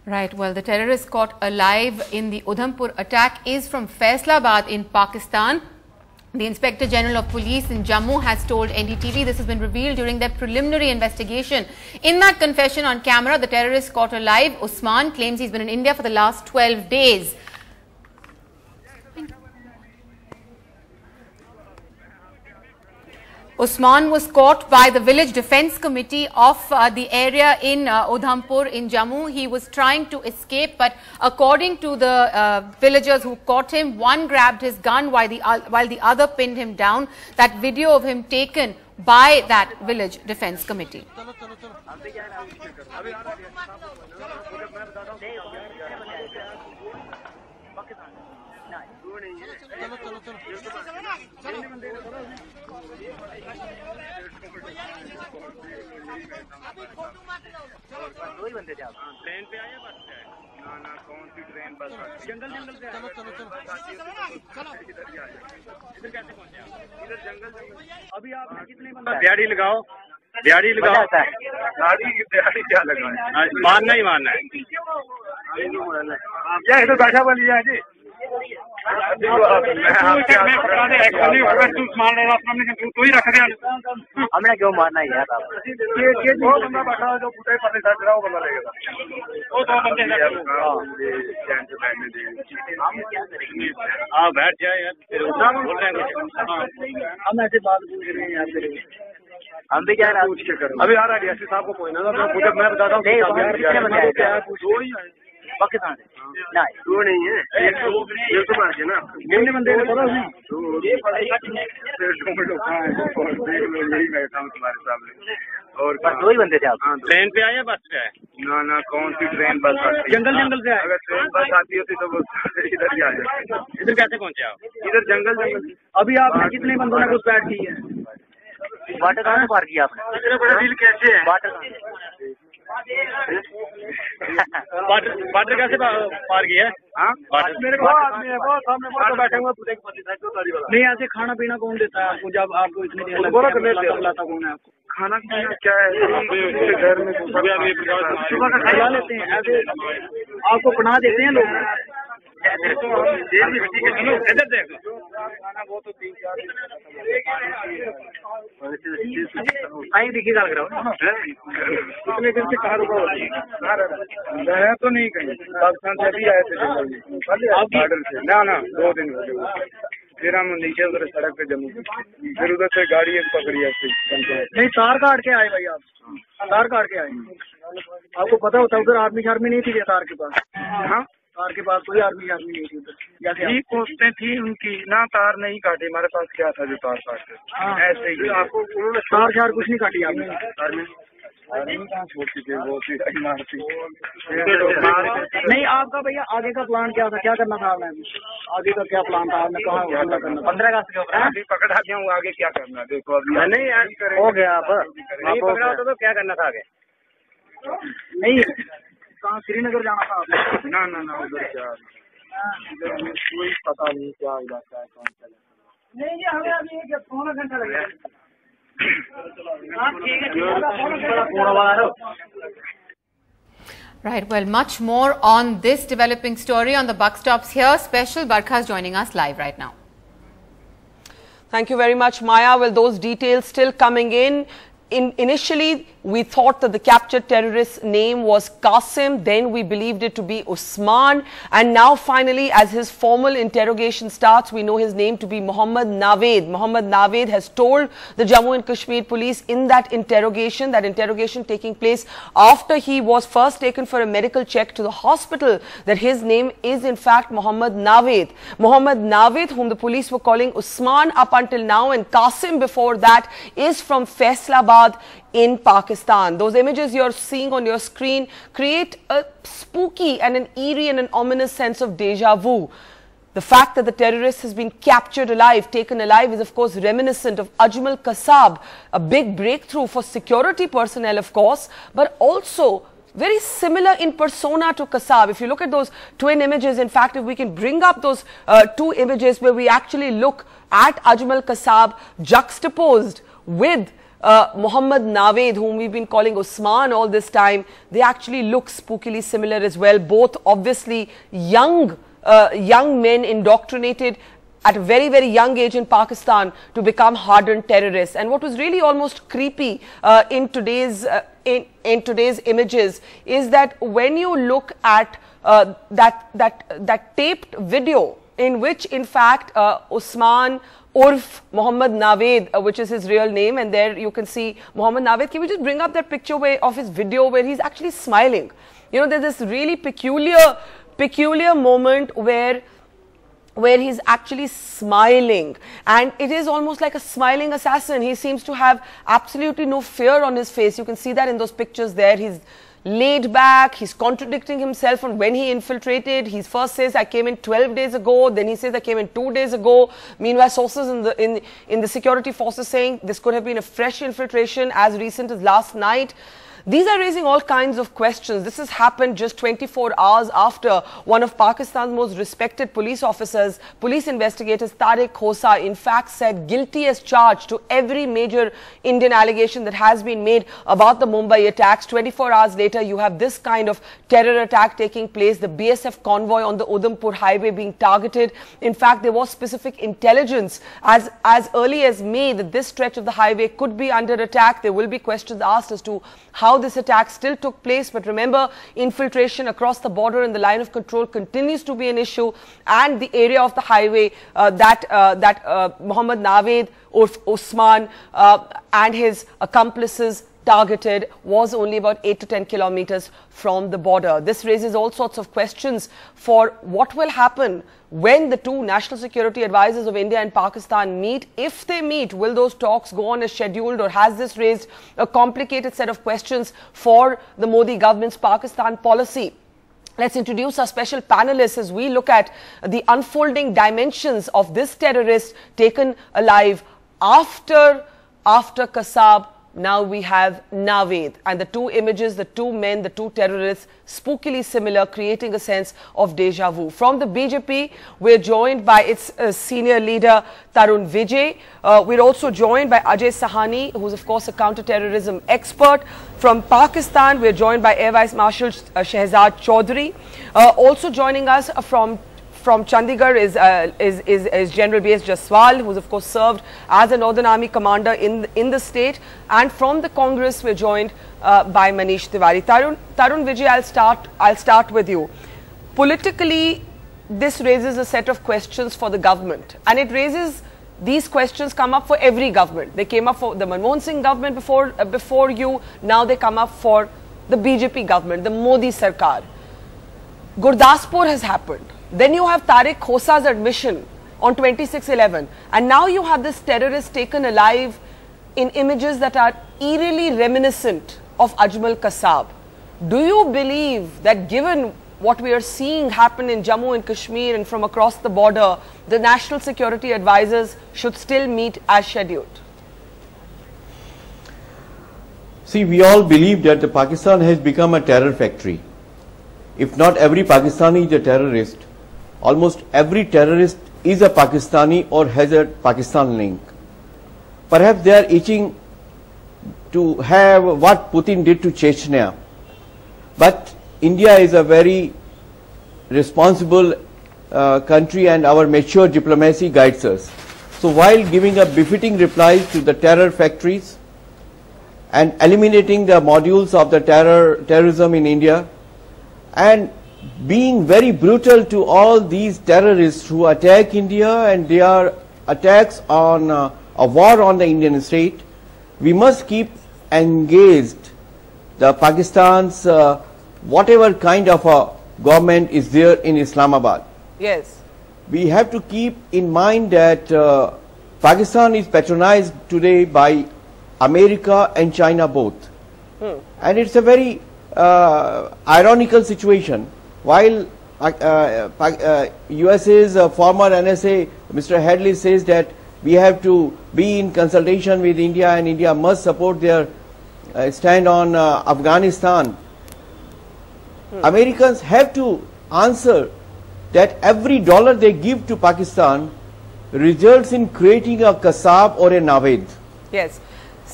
Right, well, the terrorist caught alive in the Udhampur attack is from Faisalabad in Pakistan. The Inspector General of Police in Jammu has told NDTV this has been revealed during their preliminary investigation. In that confession on camera, the terrorist caught alive, Usman, claims he's been in India for the last 12 days. Usman was caught by the village defense committee of the area in Udhampur in Jammu. He was trying to escape, but according to the villagers who caught him, one grabbed his gun while the other pinned him down. That video of him taken by that village defense committee. दो ही बंदे थे आप train पे आए बस पे ना ना कौन सी ट्रेन बस जंगल जंगल से चलो चलो चलो इधर ही आ जाओ इधर कैसे पहुंचे आप इधर जंगल अभी आप कितने बंदे दिहाड़ी लगाओ दिहाड़ी क्या लगाए मारना ही मारना है क्या इधर बैठा हुआ लिया है जी हमने क्यों मारना है यार वो बंदा बैठा जो पुटे पर वो बंदा लगेगा वो दो बंदे हाँ बैठ जाए यार बोल रहे हैं हम ऐसे बात पूछ रहे हैं यार हम भी क्या पूछ के करें अभी आ रहा है डीएसपी साहब को पहुंचना था मैं बताता हूँ पाकिस्तान ना दो नहीं है एक तो बात है ना कितने बंदे ने पता उसमें यही बैठा हूँ तुम्हारे सामने और बस दो ही बंदे थे आप ट्रेन पे आए या बस पे आए ना ना कौन सी ट्रेन बस आती जंगल जंगल से आए अगर ट्रेन बस आती होती तो इधर ही आ जाए इधर कैसे पहुँचे आप इधर जंगल जंगल अभी आपने कितने बंदों ने घुसपैठ की है वाटर कहाँ से पार किया आपने इतने बड़े डील कैसे है वाटर कैसे पार किया है मेरे को आदमी है बहुत सामने बहुत बैठे हुए नहीं ऐसे खाना पीना कौन देता है आपको जब आपको इतनी देर लाता कौन है आपको खाना पीना क्या है घर में सुबह का खिला लेते हैं ऐसे आपको पनाह देते हैं लोग इधर देखो वो तो 3-4 दिखी लग रहा हूँ कितने दिन से कहाँ रुका गया तो नहीं कहीं पाकिस्तान से अभी आए थे बॉर्डर से ना 2 दिन हो गए फिर हम नीचे उधर सड़क पे जम्मू फिर उधर से गाड़ी एक पकड़ी नहीं तार काट के आए भाई आप तार काट के आए आपको पता होता उधर आर्मी नहीं थी तार के पास हाँ तार के पास कोई आर्मी नहीं थी उधर जैसे पोस्टें थी उनकी ना तार नहीं काटे हमारे पास क्या था जो तार काटे ऐसे ही आपको तार कुछ नहीं काटी आपने आर्मी कहाँ छोड़ती थी वो मारती नहीं आपका भैया आगे का प्लान क्या था क्या करना था आपने आगे का क्या प्लान था आपने कहाँ 15 अगस्त के ऊपर अभी पकड़ा गया हूँ आगे क्या करना देखो अभी नहीं हो गया आप नहीं पकड़ा होता तो क्या करना था आगे नहीं कहाँ श्रीनगर जाना था ना उधर क्या इधर हमें कोई पता नहीं क्या इलाका है कौन सा नहीं जी हमें अभी 1 घंटा लगेगा Right, well, much more on this developing story on the buck stops here. Special Barkha is joining us live right now. Thank you very much, Maya. Well, those details still coming in. Initially, we thought that the captured terrorist's name was Qasim, then we believed it to be Usman, and now finally, as his formal interrogation starts, we know his name to be Mohammad Naved. Mohammad Naved has told the Jammu and Kashmir police in that interrogation taking place after he was first taken for a medical check to the hospital, that his name is in fact Mohammad Naved. Mohammad Naved, whom the police were calling Usman up until now, and Qasim before that, is from Faisalabad in Pakistan. Those images you're seeing on your screen create a spooky and an eerie and an ominous sense of deja vu. The fact that the terrorist has been captured alive, taken alive, is of course reminiscent of Ajmal Kasab, a big breakthrough for security personnel of course, but also very similar in persona to Kasab. If you look at those twin images, in fact, if we can bring up those 2 images where we actually look at Ajmal Kasab juxtaposed with Muhammad Naved, whom we've been calling Usman all this time, they actually look spookily similar as well. Both obviously young men indoctrinated at a very, very young age in Pakistan to become hardened terrorists. And what was really almost creepy in today's images is that when you look at that taped video in which in fact Usman Urf Muhammad Naved, which is his real name, and there you can see Muhammad Naved. Can we just bring up that picture of his video where he's actually smiling? You know, there's this really peculiar moment where he's actually smiling, and it is almost like a smiling assassin. He seems to have absolutely no fear on his face. You can see that in those pictures there. He's laid back, he's contradicting himself on when he infiltrated. He first says, I came in 12 days ago, then he says, I came in 2 days ago. Meanwhile, sources in the security forces saying this could have been a fresh infiltration as recent as last night. These are raising all kinds of questions. This has happened just 24 hours after one of Pakistan's most respected police officers, police investigators, Tariq Khosa, in fact said guilty as charged to every major Indian allegation that has been made about the Mumbai attacks. 24 hours later, you have this kind of terror attack taking place, the BSF convoy on the Udhampur highway being targeted. In fact, there was specific intelligence as early as May that this stretch of the highway could be under attack. There will be questions asked as to how this attack still took place, but remember, infiltration across the border and the line of control continues to be an issue, and the area of the highway that Muhammad Naved or Usman and his accomplices targeted was only about 8 to 10 kilometers from the border. This raises all sorts of questions for what will happen when the two national security advisors of India and Pakistan meet. If they meet, will those talks go on as scheduled, or has this raised a complicated set of questions for the Modi government's Pakistan policy? Let's introduce our special panelists as we look at the unfolding dimensions of this terrorist taken alive after Kasab. Now we have Naved, and the two images, the two men, the two terrorists, spookily similar, creating a sense of deja vu. From the BJP, we're joined by its senior leader, Tarun Vijay. We're also joined by Ajay Sahani, who's of course a counter-terrorism expert. From Pakistan, we're joined by Air Vice Marshal Shehzad Chaudhry. Also joining us from Chandigarh is General B.S. Jaswal, who's of course served as a Northern Army commander in the state. And from the Congress, we're joined by Manish Tiwari. Tarun Vijay, I'll start with you. Politically, this raises a set of questions for the government, and these questions come up for every government. They came up for the Manmohan Singh government before you. Now they come up for the BJP government, the Modi Sarkar. Gurdaspur has happened. Then you have Tariq Khosa's admission on 26/11, and now you have this terrorist taken alive in images that are eerily reminiscent of Ajmal Kasab. Do you believe that given what we are seeing happen in Jammu and Kashmir and from across the border, the national security advisors should still meet as scheduled? See, we all believe that Pakistan has become a terror factory. If not every Pakistani is a terrorist, almost every terrorist is a Pakistani or has a Pakistan link. Perhaps they are itching to have what Putin did to Chechnya. But India is a very responsible country, and our mature diplomacy guides us. So while giving a befitting reply to the terror factories and eliminating the modules of the terrorism in India, and being very brutal to all these terrorists who attack India, and they are attacks on a war on the Indian state, we must keep engaged the Pakistan's whatever kind of a government is there in Islamabad. Yes. We have to keep in mind that Pakistan is patronized today by America and China both. And it's a very ironical situation. While USA's former NSA, Mr. Hadley, says that we have to be in consultation with India and India must support their stand on Afghanistan, Americans have to answer that every dollar they give to Pakistan results in creating a Kasab or a Naved. Yes.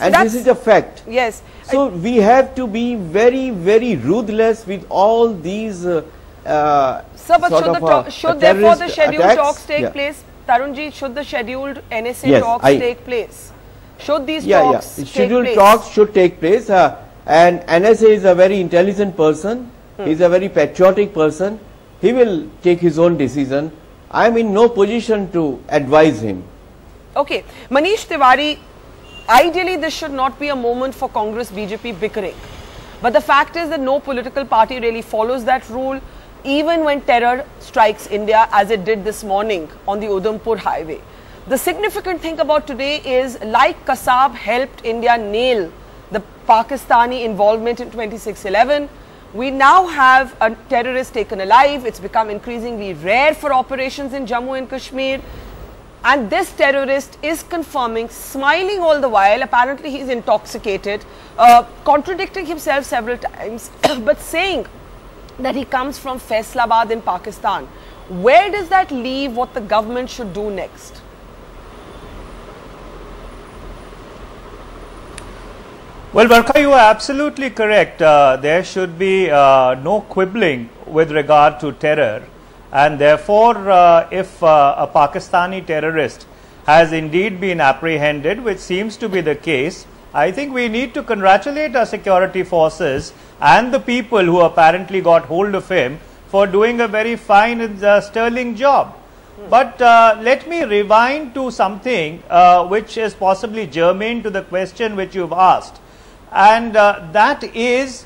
And this is a fact. Yes. So we have to be very, very ruthless with all these Sir, but should therefore the scheduled talks take place? Tarunji, should the scheduled NSA talks take place? Should these talks take place? Scheduled talks should take place. And NSA is a very intelligent person. He is a very patriotic person. He will take his own decision. I am in no position to advise him. Okay. Manish Tiwari, ideally this should not be a moment for Congress BJP bickering. But the fact is that no political party really follows that rule, even when terror strikes India as it did this morning on the Udhampur highway. The significant thing about today is, like Kasab helped India nail the Pakistani involvement in 26/11, we now have a terrorist taken alive. It's become increasingly rare for operations in Jammu and Kashmir. And this terrorist is confirming, smiling all the while, apparently he's intoxicated, contradicting himself several times, but saying that he comes from Faisalabad in Pakistan. Where does that leave what the government should do next? Well, Barkha, you are absolutely correct. There should be no quibbling with regard to terror. And therefore, if a Pakistani terrorist has indeed been apprehended, which seems to be the case, I think we need to congratulate our security forces and the people who apparently got hold of him for doing a very fine and sterling job. But let me rewind to something which is possibly germane to the question which you've asked. And that is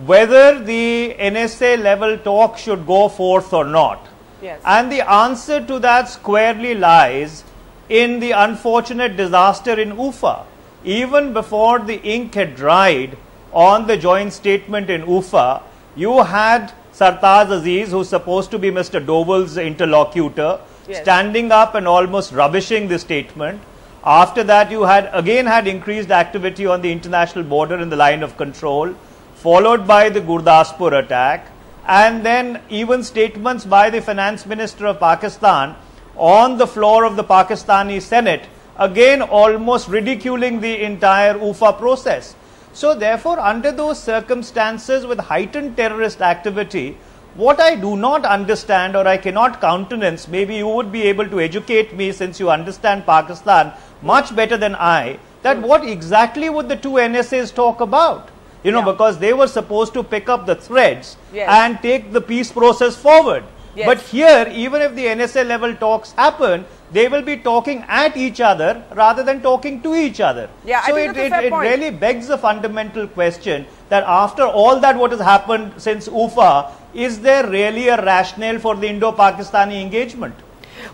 whether the NSA level talk should go forth or not. Yes. And the answer to that squarely lies in the unfortunate disaster in Ufa. Even before the ink had dried on the joint statement in Ufa, you had Sartaj Aziz, who's supposed to be Mr. Doval's interlocutor, standing up and almost rubbishing the statement. After that, you had again had increased activity on the international border in the line of control, followed by the Gurdaspur attack, and then even statements by the finance minister of Pakistan on the floor of the Pakistani Senate, again almost ridiculing the entire Ufa process. So therefore, under those circumstances with heightened terrorist activity, what I do not understand or I cannot countenance, maybe you would be able to educate me since you understand Pakistan much better than I, that what exactly would the two NSAs talk about? You know, because they were supposed to pick up the threads and take the peace process forward. But here, even if the NSA level talks happen, they will be talking at each other rather than talking to each other. So it really begs the fundamental question that after all that what has happened since Ufa, is there really a rationale for the Indo-Pakistani engagement?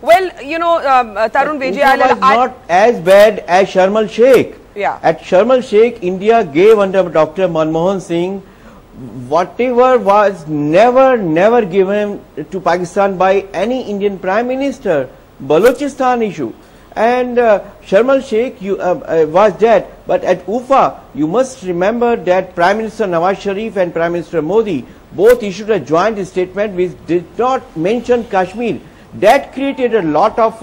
Well, you know, Tarun Veji, was not as bad as Sharm el-Sheikh. At Sharm el-Sheikh, India gave under Dr. Manmohan Singh whatever was never given to Pakistan by any Indian Prime Minister, Balochistan issue. And Sharm el-Sheikh was that, but at Ufa, you must remember that Prime Minister Nawaz Sharif and Prime Minister Modi both issued a joint statement which did not mention Kashmir. That created a lot of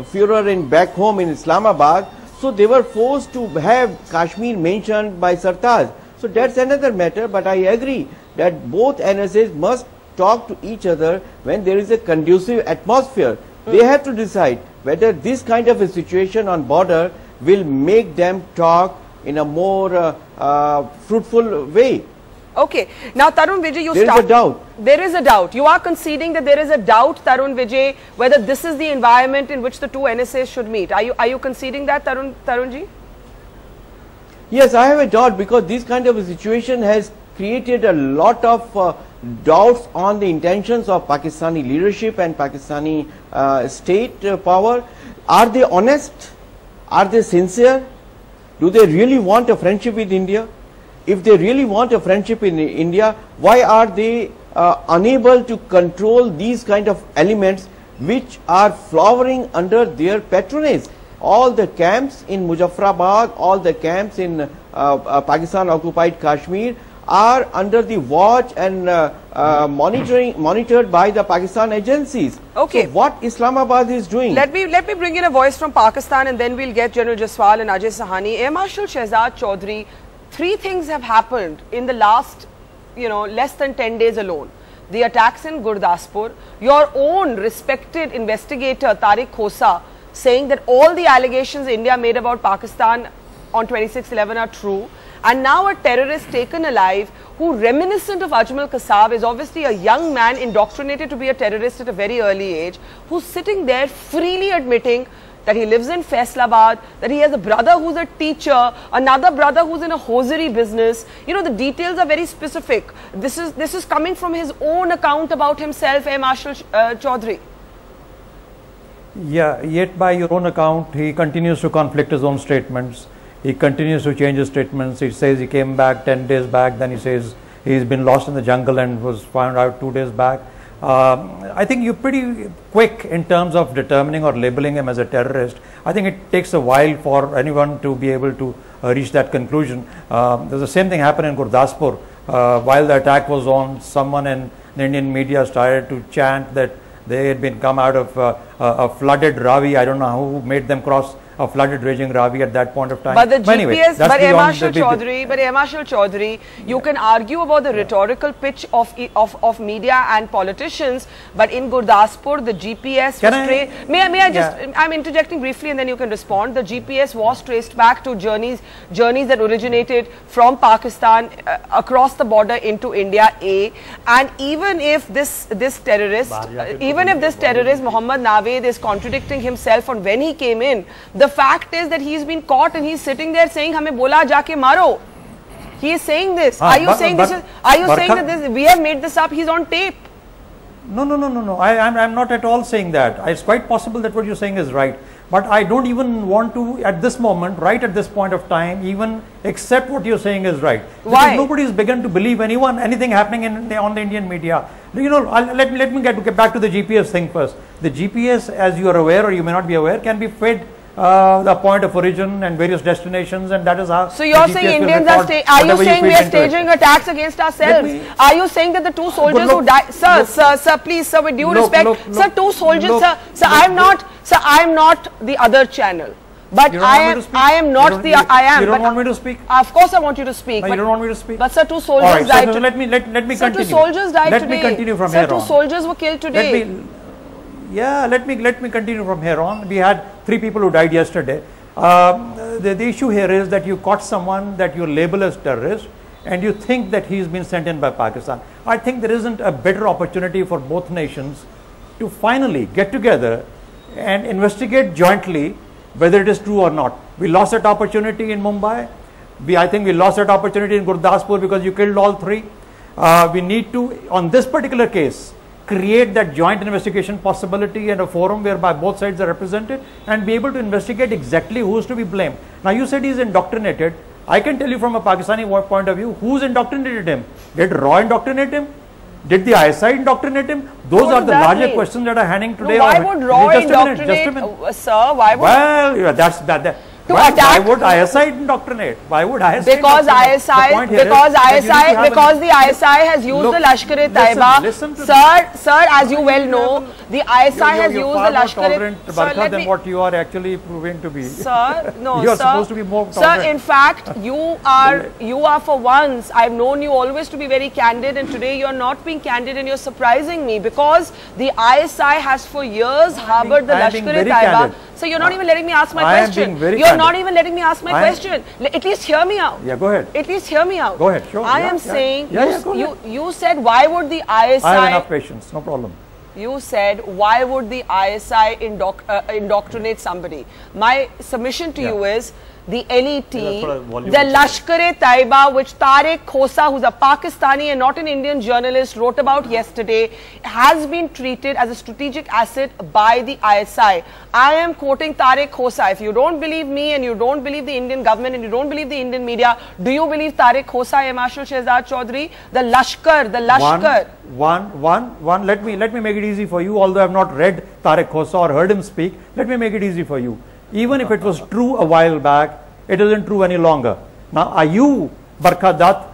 furor in back home in Islamabad. So they were forced to have Kashmir mentioned by Sartaj. So that's another matter, but I agree that both NSAs must talk to each other when there is a conducive atmosphere. They have to decide whether this kind of a situation on border will make them talk in a more fruitful way. Okay. Now, Tarun Vijay, you There is a doubt. There is a doubt. You are conceding that there is a doubt, Tarun Vijay, whether this is the environment in which the two NSAs should meet. Are you conceding that, Tarunji? Yes, I have a doubt because this kind of a situation has created a lot of doubts on the intentions of Pakistani leadership and Pakistani state power. Are they honest? Are they sincere? Do they really want a friendship with India? If they really want a friendship in India, why are they unable to control these kind of elements which are flowering under their patronage? All the camps in Muzaffarabad, all the camps in Pakistan occupied Kashmir are under the watch and monitored by the Pakistan agencies. Okay. So what Islamabad is doing? Let me bring in a voice from Pakistan, and then we'll get General Jaswal and Ajay Sahani. Air Marshal Shehzad Chaudhry, 3 things have happened in the last, less than 10 days alone. The attacks in Gurdaspur, your own respected investigator Tariq Khosa saying that all the allegations India made about Pakistan on 26/11 are true, and now a terrorist taken alive who, reminiscent of Ajmal Kasab, is obviously a young man indoctrinated to be a terrorist at a very early age, who's sitting there freely admitting that he lives in Faisalabad, that he has a brother who's a teacher, another brother who's in a hosiery business. The details are very specific. This is coming from his own account about himself, Air Marshal Chaudhry. Yeah, yet by your own account, he continues to conflict his own statements. He continues to change his statements. He says he came back 10 days back, then he says he's been lost in the jungle and was found out 2 days back. I think you're pretty quick in terms of determining or labeling him as a terrorist. I think it takes a while for anyone to be able to reach that conclusion. There's the same thing happened in Gurdaspur. While the attack was on, someone in the Indian media started to chant that they had been come out of a flooded Ravi. I don't know who made them cross a flooded raging Ravi at that point of time. But the GPS, anyway, but Air Marshal Chaudhry, you can argue about the rhetorical pitch of media and politicians, but in Gurdaspur, the GPS I'm interjecting briefly and then you can respond. The GPS was traced back to journeys that originated from Pakistan across the border into India, and even if this terrorist, Mohammed Naved, is contradicting himself on when he came in, the fact is that he's been caught and he's sitting there saying, "Hame bola jaake maro." He is saying this. Are you saying that we have made this up? He's on tape. No. I'm not at all saying that. It's quite possible that what you're saying is right. But I don't even want to, at this moment, right at this point of time, even accept what you're saying is right. Why? Because nobody has begun to believe anything happening on the Indian media. Let me get back to the GPS thing first. The GPS, as you are aware or you may not be aware, can be fed the point of origin and various destinations, and that is how. So you're saying Indians are you saying we are staging attacks against ourselves? Are you saying that the 2 soldiers who died, sir, please, sir, with due respect, sir, 2 soldiers, sir, I'm not the other channel. But I am not the. You don't want me to speak? Of course, I want you to speak. No, you don't want me to speak. But sir, 2 soldiers died. So let me continue. Sir, 2 soldiers died today. Let me continue from here on. Sir, 2 soldiers were killed today. Let me continue from here on. We had 3 people who died yesterday. The issue here is that you caught someone that you label as terrorist and you think that he's been sent in by Pakistan. I think there isn't a better opportunity for both nations to finally get together and investigate jointly whether it is true or not. We lost that opportunity in Mumbai. I think we lost that opportunity in Gurdaspur because you killed all 3. We need to, on this particular case, create that joint investigation possibility and a forum whereby both sides are represented and be able to investigate exactly who is to be blamed. Now you said he's indoctrinated. I can tell you from a Pakistani point of view, who's indoctrinated him? Did RAW indoctrinate him? Did the ISI indoctrinate him? Those are the larger questions that are hanging today. Why would RAW indoctrinate, sir? Why would? Well, that's that. Why would ISI indoctrinate? Why would ISI? Because the ISI has used the Lashkar-e-Taiba. Sir, as you well know, the ISI has used the Lashkar-e-Taiba. Than what you are actually proving to be. Sir, no, you are supposed to be more tolerant. Sir, in fact, you are for once. I've known you always to be very candid, and today you're not being candid, and you're surprising me because the ISI has for years harbored the Lashkar-e-Taiba. So you're not even letting me ask my question. You're not even letting me ask my question. At least hear me out. Yeah, go ahead. At least hear me out. Go ahead. Sure. I am saying, you said, why would the ISI... I have enough patience. No problem. You said, why would the ISI indoctrinate somebody? My submission to you is, the LET, the Lashkar-e-Taiba, which Tariq Khosa, who's a Pakistani and not an Indian journalist, wrote about yesterday, has been treated as a strategic asset by the ISI. I am quoting Tariq Khosa. If you don't believe me and you don't believe the Indian government and you don't believe the Indian media, do you believe Tariq Khosa, Air Marshal Shehzad Chaudhry? The Lashkar. Let me make it easy for you, although I have not read Tariq Khosa or heard him speak. Let me make it easy for you. Even if it was true a while back, it isn't true any longer. Now, are you, Barkha Dutt,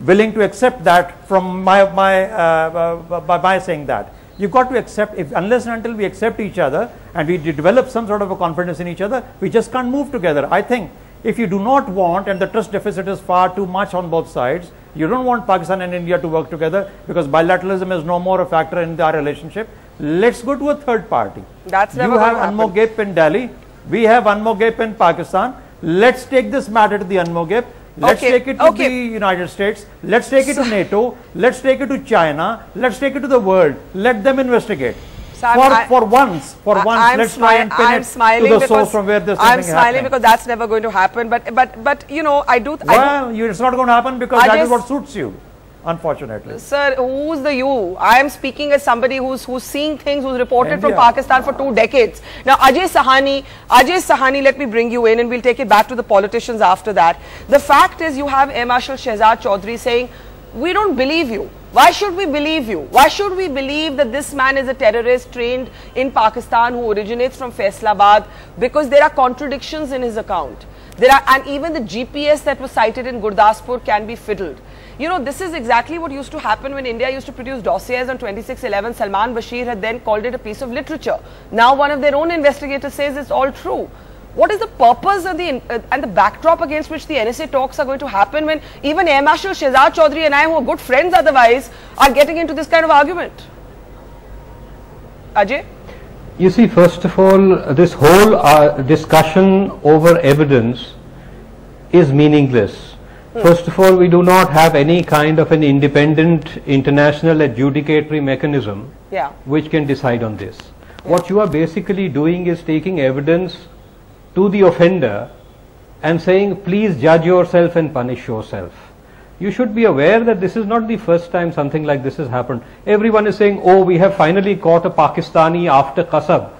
willing to accept that from by saying that. You've got to accept, unless and until we accept each other and we develop some sort of a confidence in each other, we just can't move together. I think if you do not want, and the trust deficit is far too much on both sides, you don't want Pakistan and India to work together because bilateralism is no more a factor in our relationship. Let's go to a third party. That's never You have going to Unmogep in Delhi. We have Unmogep in Pakistan. Let's take this matter to the Unmogep. Let's take it to the United States. Let's take it to NATO. Let's take it to China. Let's take it to the world. Let them investigate. For once, let's try and pin it to the source from where this thing is happening. I'm smiling because that's never going to happen. But you know, it's not going to happen because that is what suits you. Unfortunately. Sir, who's the you? I am speaking as somebody who's seeing things, who's reported from Pakistan for 2 decades. Now, Ajay Sahani, let me bring you in and we'll take it back to the politicians after that. The fact is you have Air Marshal Shehzad Chaudhry saying, we don't believe you. Why should we believe you? Why should we believe that this man is a terrorist trained in Pakistan who originates from Faisalabad? Because there are contradictions in his account. And even the GPS that was cited in Gurdaspur can be fiddled. You know, this is exactly what used to happen when India used to produce dossiers on 26/11. Salman Bashir had then called it a piece of literature. Now one of their own investigators says it's all true. What is the purpose of and the backdrop against which the NSA talks are going to happen when even Air Marshal Shehzad Chaudhry and I, who are good friends otherwise, are getting into this kind of argument? Ajay? You see, first of all, this whole discussion over evidence is meaningless. First of all, we do not have any kind of an independent international adjudicatory mechanism which can decide on this. What you are basically doing is taking evidence to the offender and saying, please judge yourself and punish yourself. You should be aware that this is not the first time something like this has happened. Everyone is saying, oh, we have finally caught a Pakistani after Kasab.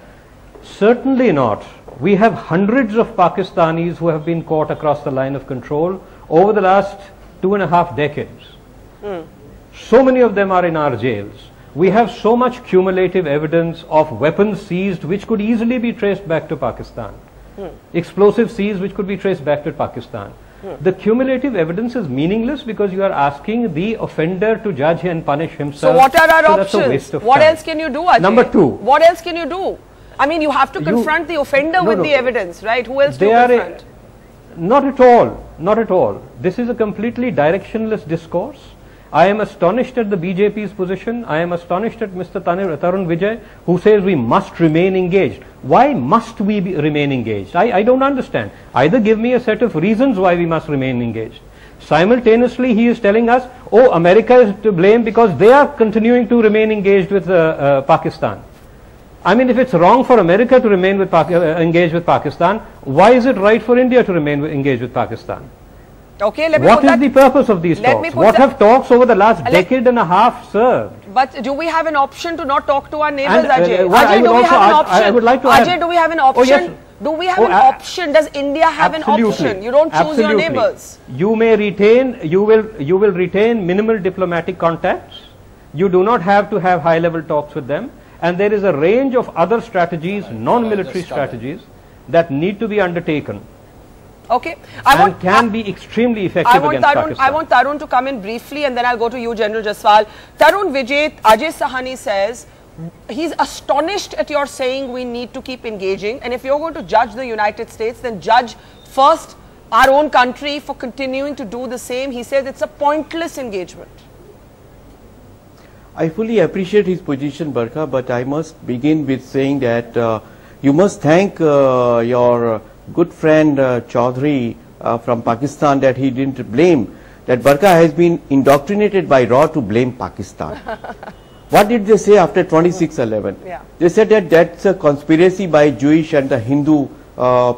Certainly not. We have hundreds of Pakistanis who have been caught across the line of control over the last 2.5 decades. So many of them are in our jails. We have so much cumulative evidence of weapons seized which could easily be traced back to Pakistan. Explosives seized which could be traced back to Pakistan. The cumulative evidence is meaningless because you are asking the offender to judge and punish himself. So what are our options? What else can you do, Ajay? Number 2. What else can you do? I mean, you have to confront the offender with the evidence, right? Who else do you confront? Not at all. Not at all. This is a completely directionless discourse. I am astonished at the BJP's position. I am astonished at Mr. Tarun Vijay, who says we must remain engaged. Why must we remain engaged? I don't understand. Either give me a set of reasons why we must remain engaged. Simultaneously, he is telling us, oh, America is to blame because they are continuing to remain engaged with Pakistan. I mean, if it's wrong for America to remain engaged with Pakistan, why is it right for India to remain engaged with Pakistan? Okay, let me What is the purpose of these talks? What have talks over the last decade and a half served? But do we have an option to not talk to our neighbors, Ajay? Ajay, do we have an option? I would like to Ajay, do we have an option? Oh, yes. Do we have an option? Does India have an option? You don't choose your neighbors. You may retain, you will retain minimal diplomatic contacts. You do not have to have high-level talks with them. And there is a range of other strategies, non-military strategies, that need to be undertaken. Okay. Can be extremely effective against Pakistan. I want Tarun to come in briefly and then I'll go to you, General Jaswal. Tarun Vijay, Ajay Sahani says, he's astonished at your saying we need to keep engaging. And if you're going to judge the United States, then judge first our own country for continuing to do the same. He says it's a pointless engagement. I fully appreciate his position, Barkha, but I must begin with saying that you must thank your good friend Chaudhry from Pakistan that he didn't blame, that Barkha has been indoctrinated by Raw to blame Pakistan. What did they say after 26/11? They said that that's a conspiracy by Jewish and the Hindu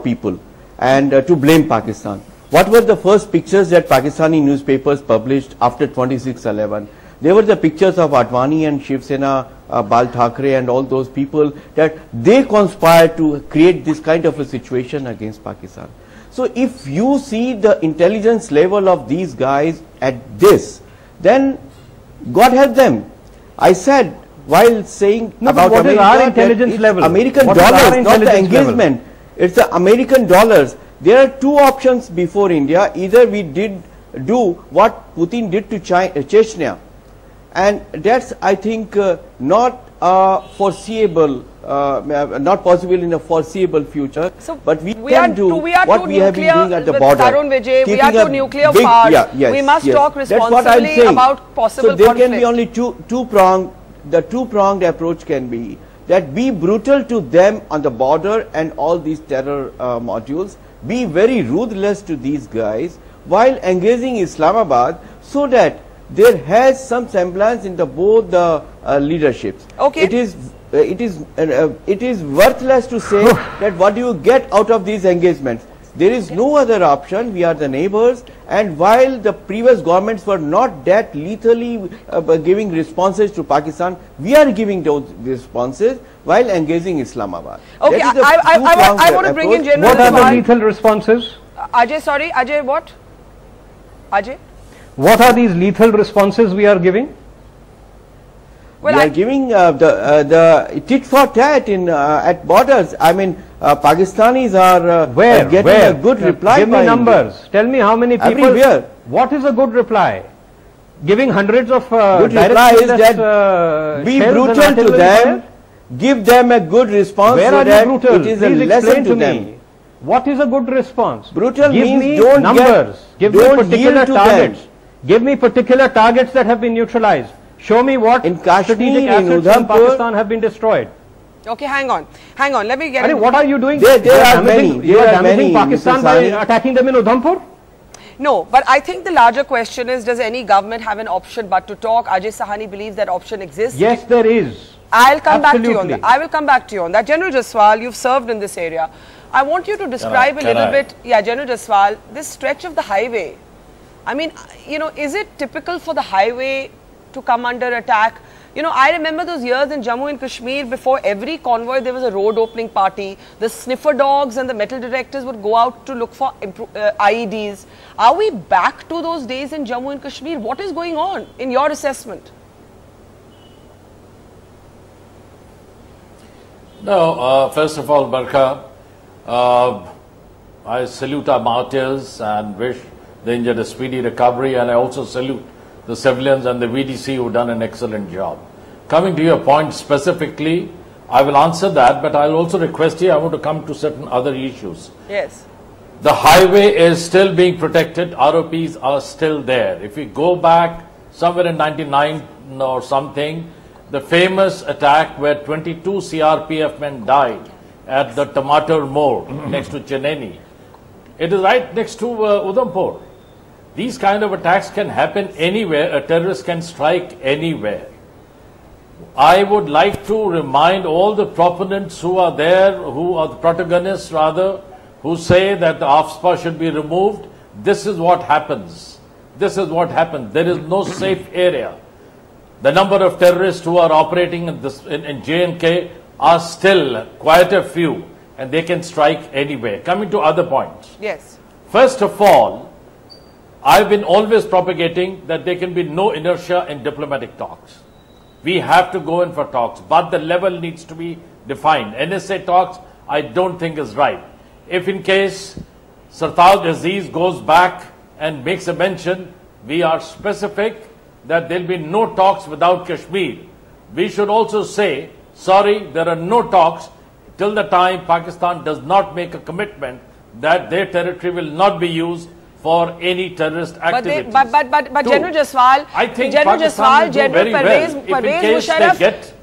people and to blame Pakistan. What were the first pictures that Pakistani newspapers published after 26/11? They were the pictures of Advani and Shiv Sena, Bal Thackeray and all those people that they conspired to create this kind of a situation against Pakistan. So if you see the intelligence level of these guys at this, then God help them. I said while saying about what is our intelligence level? American dollars, not the engagement. It's the American dollars. There are two options before India. Either we did do what Putin did to Chechnya. And that's, I think, not foreseeable, not possible in a foreseeable future. So but we can do what we have been doing at the border. Tarun Vijay, we are two nuclear powers. We must talk responsibly about possible conflict. So there can be only two-pronged. The two-pronged approach can be that be brutal to them on the border and all these terror modules, be very ruthless to these guys while engaging Islamabad, so that there has some semblance in the both the leaderships. Okay. It is worthless to say that what do you get out of these engagements. There is no other option. We are the neighbors, and while the previous governments were not that lethally giving responses to Pakistan, we are giving those responses while engaging Islamabad. Okay, I want to bring in General. What are the lethal responses? Ajay, sorry, Ajay, what? Ajay? What are these lethal responses we are giving? Well, we are giving the tit for tat in at borders. I mean, Pakistanis are getting a good reply. Give me numbers. Tell me how many people. Everywhere. What is a good reply? Giving hundreds of good reply is that be brutal to them. Give them a good response. Where so are you brutal? It is Please a lesson explain to them. me. What is a good response? Brutal Give means me don't numbers. Give me don't particular yield to targets. them. Give me particular targets that have been neutralized. Show me what in Kashmir, strategic in assets in Pakistan have been destroyed. Okay, hang on. Let me get. What are you doing? There are many. You are damaging Pakistan by attacking them in Udhampur? No, but I think the larger question is, does any government have an option but to talk? Ajay Sahani believes that option exists. Yes, there is. I'll come back to you on that. I will come back to you on that. General Jaswal, you've served in this area. I want you to describe a little bit. Yeah, General Jaswal, this stretch of the highway. I mean, is it typical for the highway to come under attack? I remember those years in Jammu and Kashmir, before every convoy there was a road opening party. The sniffer dogs and the metal detectors would go out to look for IEDs. Are we back to those days in Jammu and Kashmir? What is going on in your assessment? No, first of all, Barkha, I salute our martyrs and wish the injured a speedy recovery, and I also salute the civilians and the VDC who done an excellent job. Coming to your point specifically, I will answer that, but I'll also request you, I want to come to certain other issues. Yes. The highway is still being protected, ROPs are still there. If we go back somewhere in 99 or something, the famous attack where 22 CRPF men died at the Tomato Moor next to Cheneni. It is right next to Udhampur. These kind of attacks can happen anywhere. A terrorist can strike anywhere. I would like to remind all the proponents who are there, who are the protagonists rather, who say that the AFSPA should be removed. This is what happens. This is what happens. There is no safe area. The number of terrorists who are operating in J&K are still quite a few, and they can strike anywhere. Coming to other points. Yes. First of all, I've been always propagating that there can be no inertia in diplomatic talks. We have to go in for talks, but the level needs to be defined. NSA talks, I don't think is right. If in case Sartaj Aziz goes back and makes a mention, we are specific that there will be no talks without Kashmir. We should also say, sorry, there are no talks till the time Pakistan does not make a commitment that their territory will not be used for any terrorist activity. But General Jaswal, I think General Pakistan Jaswal, General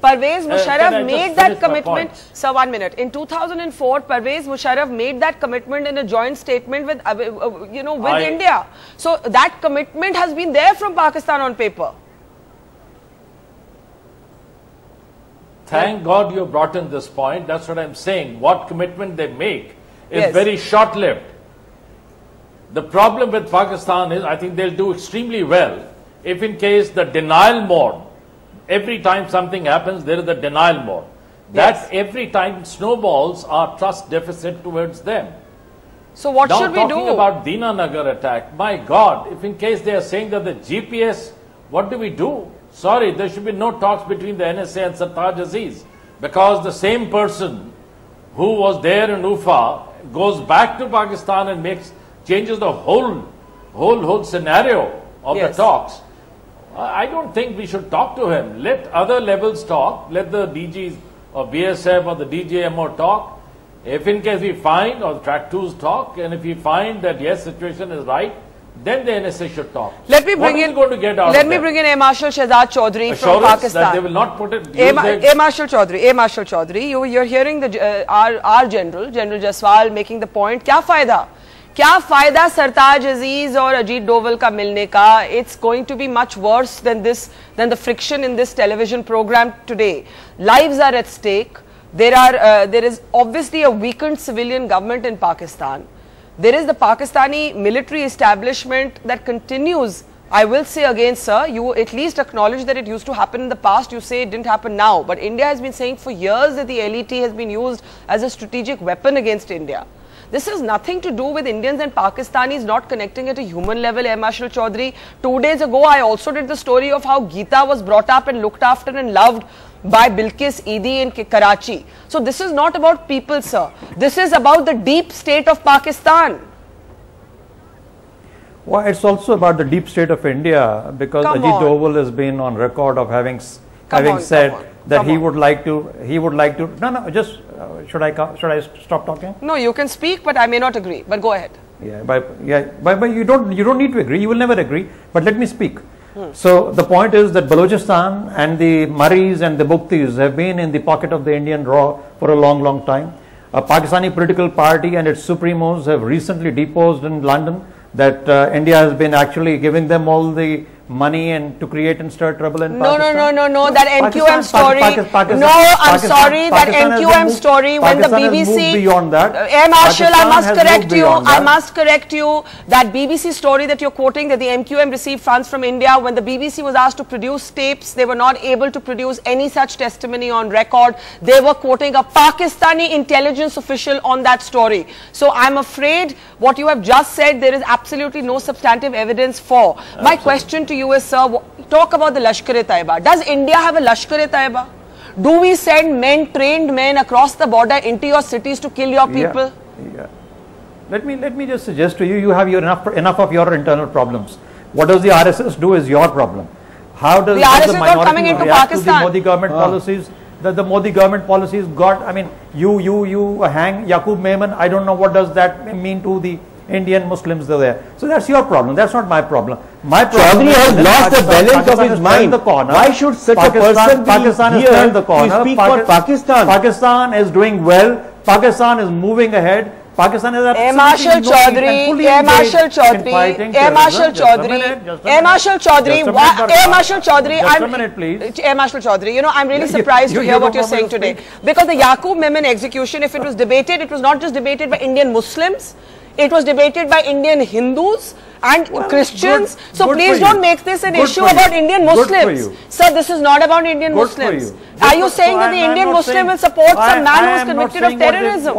Pervez Musharraf made that commitment. Sir, 1 minute. In 2004, Pervez Musharraf made that commitment in a joint statement with, with India. So that commitment has been there from Pakistan on paper. Thank God you brought in this point. That's what I'm saying. What commitment they make is very short-lived. The problem with Pakistan is, I think they'll do extremely well if in case the denial mode, every time something happens, there is a denial mode. That every time snowballs our trust deficit towards them. So what should we do? Now talking about Dina Nagar attack, my God, if in case they are saying that the GPS, what do we do? Sorry, there should be no talks between the NSA and Sartaj Aziz, because the same person who was there in Ufa goes back to Pakistan and changes the whole whole scenario of Yes. the talks, I don't think we should talk to him. Let other levels talk. Let the DGs of BSF or the DGMO talk. If in case we find, or track 2s talk, and if we find that yes, situation is right, then the NSA should talk. Let me bring what in. is going to get out Let of me them? bring in Air Marshal Shehzad Chaudhry from Assurance Pakistan. that they will not put it. Air Marshal Chaudhry, you're hearing the our General Jaswal making the point. क्या फायदा सरताज अजीज और अजीत डोवल का मिलने का? It's going to be much worse than the friction in this television program today. Lives are at stake. There is obviously a weakened civilian government in Pakistan. There is the Pakistani military establishment that continues. I will say again, sir, you at least acknowledge that it used to happen in the past. You say it didn't happen now. But India has been saying for years that the LET has been used as a strategic weapon against India. This has nothing to do with Indians and Pakistanis not connecting at a human level, Air Marshal Chaudhry. 2 days ago, I also did the story of how Geeta was brought up and looked after and loved by Bilkis Eidi in Karachi. So this is not about people, sir. This is about the deep state of Pakistan. Well, it's also about the deep state of India, because Ajit Doval has been on record of having said that he would like to. No, just should I stop talking? No, you can speak, but I may not agree. But go ahead. But you don't need to agree. You will never agree. But let me speak. So the point is that Balochistan and the Maris and the Buktis have been in the pocket of the Indian Raw for a long time. A Pakistani political party and its supremos have recently deposed in London that India has been actually giving them all the money and to create and stir trouble in Pakistan. No, that MQM story. No, I'm sorry, that MQM story when the BBC. Beyond that. Air Marshal, I must correct you. That BBC story that you're quoting, that the MQM received funds from India, when the BBC was asked to produce tapes, they were not able to produce any such testimony on record. They were quoting a Pakistani intelligence official on that story. So I'm afraid what you have just said, there is absolutely no substantive evidence for. My question to you is, sir, talk about the Lashkar-e-Taiba. Does India have a Lashkar-e-Taiba? Do we send trained men across the border into your cities to kill your people? Yeah. Let me just suggest to you, you have enough of your internal problems. What does the RSS do is your problem. How does the RSS not coming into react Pakistan? to the Modi government policies? That the Modi government policies got, I mean, you hang Yaqub Memon. I don't know what does that mean to the Indian Muslims there. So that's your problem. That's not my problem. My problem Chaudhry has lost the balance of his mind. Why should such a person Pakistan be has turned the here corner. to speak for Pakistan? Pakistan is doing well. Pakistan is moving ahead. Pakistan is Air Marshal Chaudhry, you know, I'm really surprised to hear what you're saying today. Because the Yaqub Memon execution, if it was debated, it was not just debated by Indian Muslims, it was debated by Indian Hindus and Christians. So please don't make this an issue about Indian Muslims. Sir, this is not about Indian Muslims. Are you saying that the Indian Muslim will support some man who is convicted of terrorism?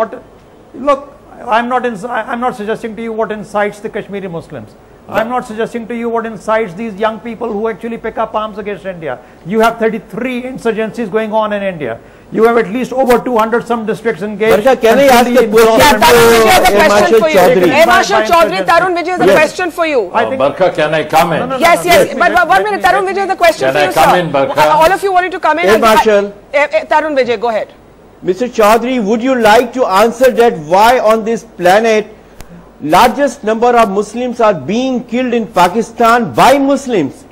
Look, I'm not suggesting to you what incites the Kashmiri Muslims. I'm not suggesting to you what incites these young people who actually pick up arms against India. You have 33 insurgencies going on in India. You have at least over 200 some districts engaged. Barkha, can I ask a question? Air Marshal Chaudhry, Tarun Vijay, the question for you. Barkha, can I come in? Yes, but 1 minute, Tarun Vijay, the question for you, sir. Can I come in, Barkha? All of you wanting to come in. Air Marshal. Tarun Vijay, go ahead. Mr. Chaudhry, would you like to answer that why on this planet largest number of Muslims are being killed in Pakistan by Muslims?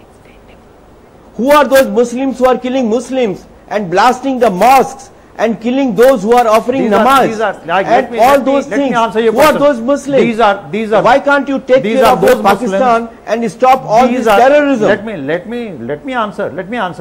Who are those Muslims who are killing Muslims and blasting the mosques and killing those who are offering namaz and all those things? Who are those Muslims? These are. Why can't you take care of those Pakistan and stop all this terrorism? Let me answer.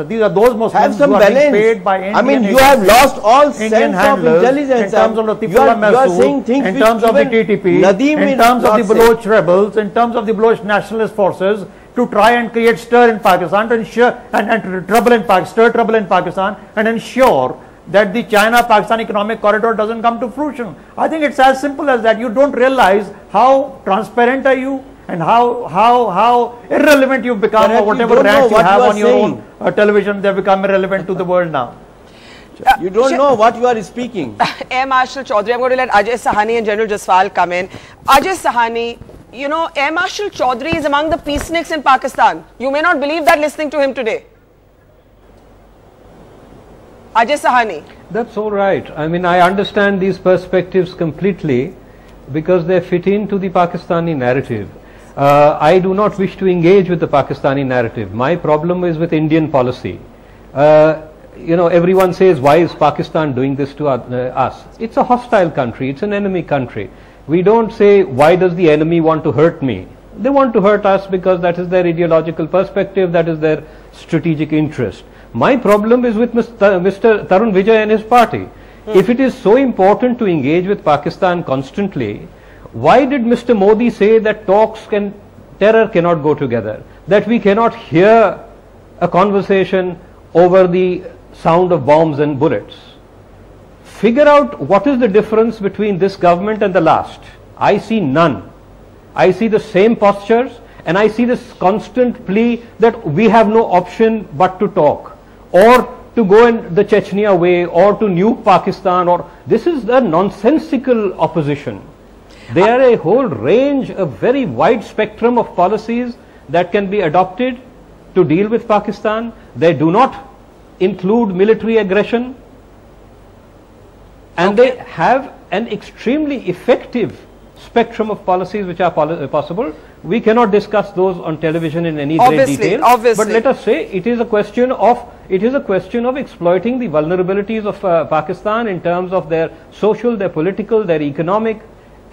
These are those Muslims have some who are balance. being paid by Indian I mean, you have lost all sense of intelligence. In terms of the you are saying things in terms of the TTP, Nadeem in terms of the Baloch rebels, in terms of the Baloch nationalist forces, to try and create stir in Pakistan, to ensure stir trouble in Pakistan, and ensure that the China-Pakistan economic corridor doesn't come to fruition. I think it's as simple as that. You don't realize how transparent are you and how irrelevant you've become, or whatever rants you have on your own television, they've become irrelevant to the world now. You don't know what you are speaking. Air Marshal Chaudhry, I'm going to let Ajay Sahani and General Jaswal come in. Ajay Sahani, You know, Air Marshal Chaudhry is among the peaceniks in Pakistan. You may not believe that listening to him today. Ajay Sahani. That's all right. I mean, I understand these perspectives completely because they fit into the Pakistani narrative. I do not wish to engage with the Pakistani narrative. My problem is with Indian policy. You know, everyone says, why is Pakistan doing this to us? It's a hostile country. It's an enemy country. We don't say, why does the enemy want to hurt me? They want to hurt us because that is their ideological perspective, that is their strategic interest. My problem is with Mr. Tarun Vijay and his party. If it is so important to engage with Pakistan constantly, why did Mr. Modi say that terror cannot go together? That we cannot hear a conversation over the sound of bombs and bullets? Figure out what is the difference between this government and the last. I see none. I see the same postures, and I see this constant plea that we have no option but to talk, or to go in the Chechnya way, or to nuke Pakistan, or this is a nonsensical opposition. There are a whole range, a very wide spectrum of policies that can be adopted to deal with Pakistan. They do not include military aggression, and they have an extremely effective spectrum of policies which are possible. We cannot discuss those on television in any great detail. But let us say it is a question of exploiting the vulnerabilities of Pakistan in terms of their social, their political, their economic,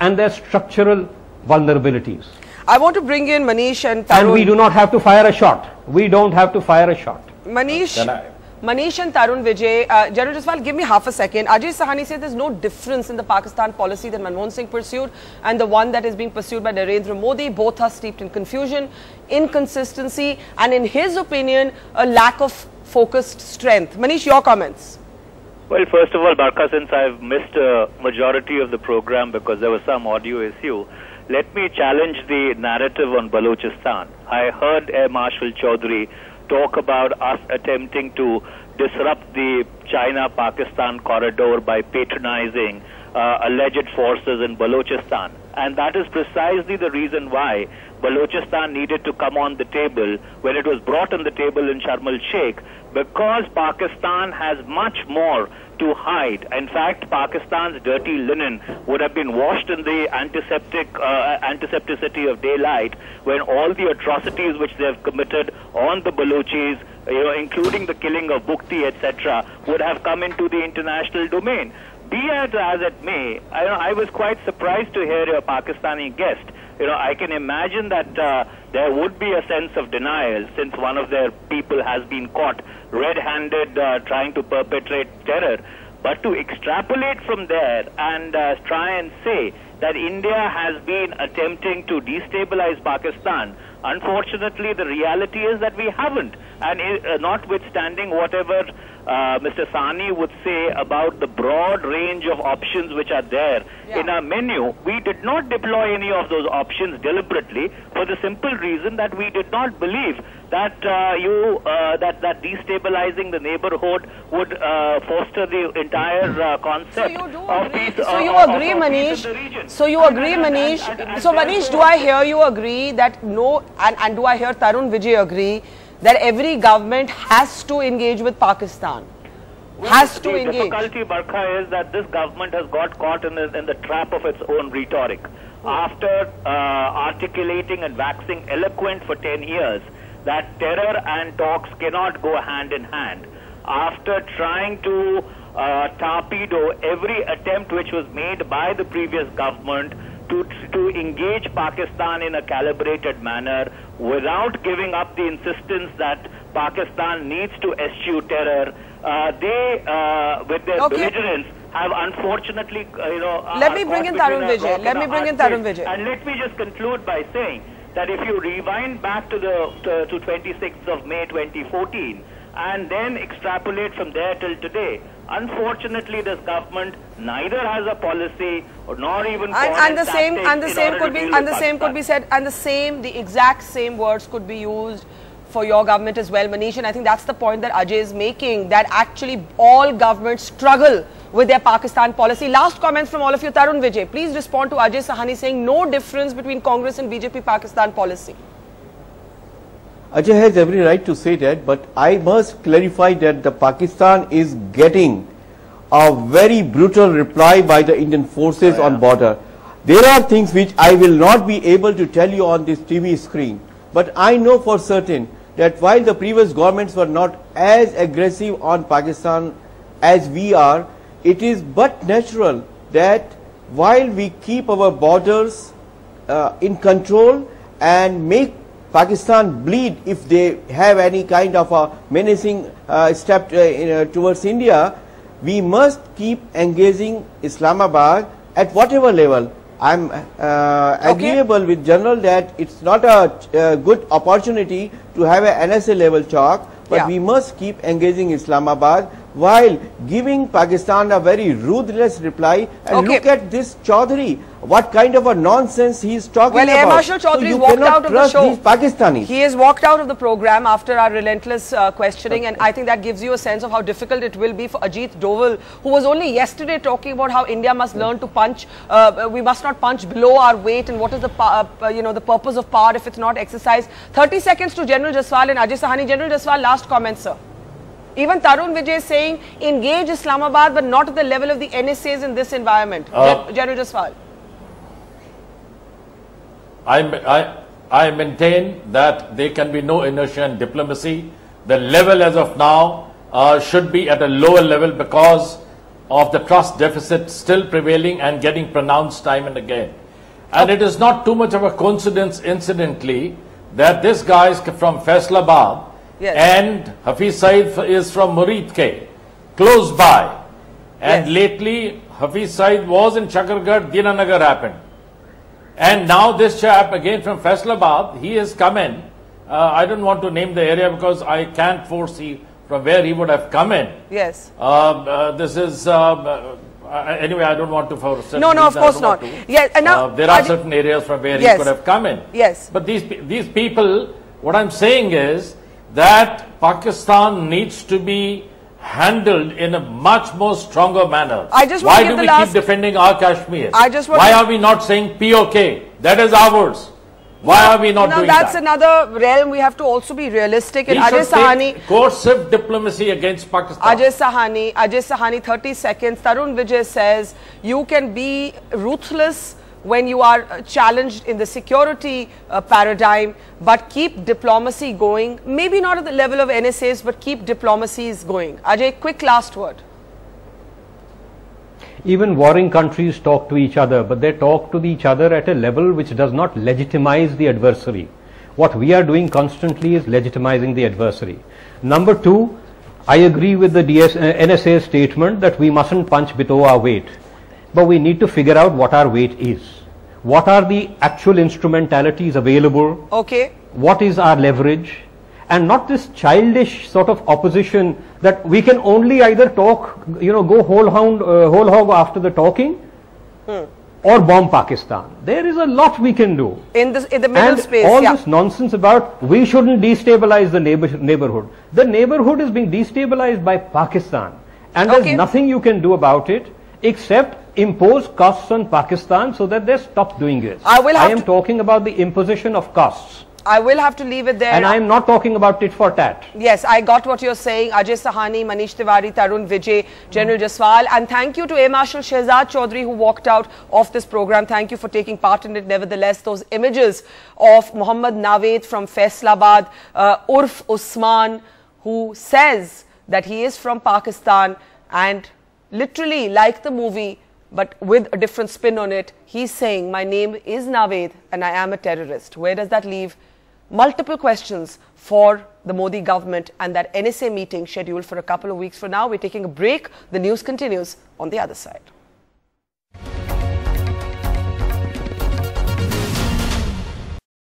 and their structural vulnerabilities. I want to bring in Manish and Tarun. And we do not have to fire a shot. We don't have to fire a shot. Manish and Tarun Vijay, General Jaswal, give me half a second. Ajay Sahani said there's no difference in the Pakistan policy that Manmohan Singh pursued and the one that is being pursued by Narendra Modi. Both are steeped in confusion, inconsistency, and in his opinion, a lack of focused strength. Manish, your comments. Well, first of all, Barkha, since I've missed a majority of the program because there was some audio issue, let me challenge the narrative on Balochistan. I heard Air Marshal Chaudhry talk about us attempting to disrupt the China-Pakistan corridor by patronizing alleged forces in Balochistan. And that is precisely the reason why Balochistan needed to come on the table when it was brought on the table in Sharm el-Sheikh, because Pakistan has much more to hide. In fact, Pakistan's dirty linen would have been washed in the antisepticity of daylight when all the atrocities which they have committed on the Balochis, including the killing of Bukti, etc., would have come into the international domain. Be it as it may, I was quite surprised to hear a Pakistani guest. I can imagine that there would be a sense of denial since one of their people has been caught red-handed trying to perpetrate terror. But to extrapolate from there and try and say that India has been attempting to destabilize Pakistan, unfortunately the reality is that we haven't. And notwithstanding whatever Mr. Sahni would say about the broad range of options which are there in our menu, we did not deploy any of those options deliberately for the simple reason that we did not believe that that destabilizing the neighborhood would foster the entire concept of peace. So you agree, Manish? So you agree, Manish? So Manish, do I hear you agree that no, and do I hear Tarun Vijay agree that every government has to engage with Pakistan? Has to engage. The difficulty, Barkha, is that this government has got caught in the trap of its own rhetoric. After articulating and waxing eloquent for 10 years that terror and talks cannot go hand in hand, after trying to torpedo every attempt which was made by the previous government to engage Pakistan in a calibrated manner without giving up the insistence that Pakistan needs to eschew terror, they, with their belligerence, have unfortunately, Let me bring in Tarun Vijay. Let me bring in Tarun Vijay. And let me just conclude by saying that if you rewind back to the 26th of May 2014 and then extrapolate from there till today, unfortunately this government neither has a policy nor even the exact same words could be used for your government as well, Manish, and I think that's the point that Ajay is making, that actually all governments struggle with their Pakistan policy. Last comments from all of you. Tarun Vijay, please respond to Ajay Sahani saying no difference between Congress and BJP Pakistan policy. Ajay has every right to say that, but I must clarify that the Pakistan is getting a very brutal reply by the Indian forces on border. There are things which I will not be able to tell you on this TV screen, but I know for certain that while the previous governments were not as aggressive on Pakistan as we are, it is but natural that while we keep our borders in control and make Pakistan bleed if they have any kind of a menacing step towards India, we must keep engaging Islamabad at whatever level. I am agreeable with General that it's not a good opportunity to have an NSA level talk, but we must keep engaging Islamabad while giving Pakistan a very ruthless reply. And look at this Chaudhary, what kind of a nonsense he is talking about. Air Marshal Chaudhary walked out of the show. These Pakistanis. He has walked out of the program after our relentless questioning, and I think that gives you a sense of how difficult it will be for Ajit Doval, who was only yesterday talking about how India must learn to punch, we must not punch below our weight, and what is the the purpose of power if it's not exercise. 30 seconds to General Jaswal and Ajay Sahani. General Jaswal, last comment, sir. Even Tarun Vijay is saying engage Islamabad, but not at the level of the NSAs in this environment. General Jaswal. I maintain that there can be no inertia in diplomacy. The level as of now should be at a lower level because of the trust deficit still prevailing and getting pronounced time and again. And it is not too much of a coincidence, incidentally, that this guy is from Faisalabad and Hafiz Saeed is from Muridke, close by. And lately, Hafiz Saeed was in Chakargarh, Dinanagar happened. And now this chap again from Faisalabad, he has come in. I don't want to name the area because I can't foresee from where he would have come in. Yes. This is, anyway, I don't want to foresee. No, of course not. Yes, and now, there are certain areas from where he could have come in. Yes. But these people, what I'm saying is that Pakistan needs to be handled in a much more stronger manner. Why do we keep defending our Kashmir? Why are we not saying POK? That is ours. Why are we not doing that? That's another realm. We have to also be realistic. And Ajay Sahani, coercive diplomacy against Pakistan. Ajay Sahani, 30 seconds. Tarun Vijay says you can be ruthless when you are challenged in the security paradigm, but keep diplomacy going. Maybe not at the level of NSAs, but keep diplomacies going. Ajay, quick last word. Even warring countries talk to each other, but they talk to each other at a level which does not legitimize the adversary. What we are doing constantly is legitimizing the adversary. Number two, I agree with the NSA statement that we mustn't punch below our weight. But we need to figure out what our weight is. What are the actual instrumentalities available? Okay. What is our leverage? And not this childish sort of opposition that we can only either talk, go whole hog after the talking, or bomb Pakistan. There is a lot we can do. In the middle space, all this nonsense about we shouldn't destabilize the neighborhood. The neighborhood is being destabilized by Pakistan. And there's nothing you can do about it except impose costs on Pakistan so that they stop doing this. I am talking about the imposition of costs. I will have to leave it there. And I am not talking about tit for tat. Yes, I got what you're saying. Ajay Sahani, Manish Tiwari, Tarun Vijay, General Jaswal. And thank you to Air Marshal Shehzad Chaudhary who walked out of this program. Thank you for taking part in it. Nevertheless, those images of Muhammad Naved from Faisalabad, Urf Usman, who says that he is from Pakistan and literally like the movie, but with a different spin on it, he's saying, my name is Naved and I am a terrorist. Where does that leave? Multiple questions for the Modi government and that NSA meeting scheduled for a couple of weeks from now. We're taking a break. The news continues on the other side.